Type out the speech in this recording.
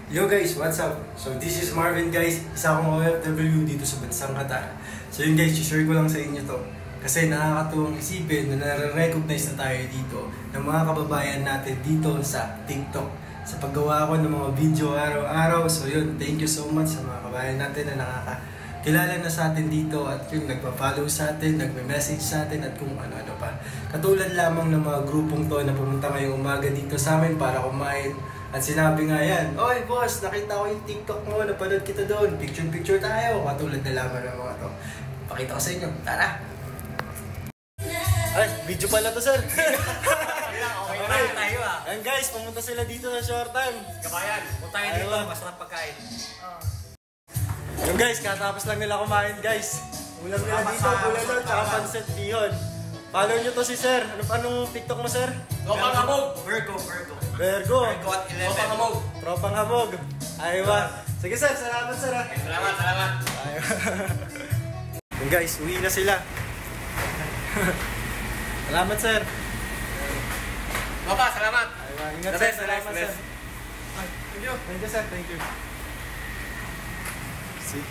Yo guys, what's up? So this is Marvin guys, isa akong OFW dito sa bansang Qatar. So yun guys, share ko lang sa inyo to. Kasi nakakatuwang isipin na nare-recognize na tayo dito ng mga kababayan natin dito sa TikTok. Sa paggawa ko ng mga video araw-araw. So yun, thank you so much sa mga kababayan natin na nakakakilala na sa atin dito at yung nagpa-follow sa atin, nagme-message sa atin at kung ano-ano pa. Katulad lamang ng mga grupong to na pumunta ngayong umaga dito sa amin para kumain. At sinabi nga yan, "Oy boss, nakita ko yung TikTok mo, napanood kita doon, picture-picture tayo." Katulad na lamang ng mga to. Pakita ko sa inyo, tara! Ay, video pala to sir! Okay na tayo ah. And guys, pumunta sila dito sa short time. Kabayan, punta tayo dito, masarap pagkain. Yung guys, katapos lang nila kumain guys. Ulam nila dito, bulalo, tsaka pancit bihon. Follow nyo to si sir. Anong TikTok mo sir? Tropang Hamog! Virgo at 11. Tropang Hamog! Tropang Hamog. Aywa. Sige sir, salamat sir ha. Salamat. Aywa. Yung guys, uwi na sila. Salamat sir. Papa, salamat! Aywa, ingat sir. Salamat sir. Thank you. Thank you sir, thank you. See?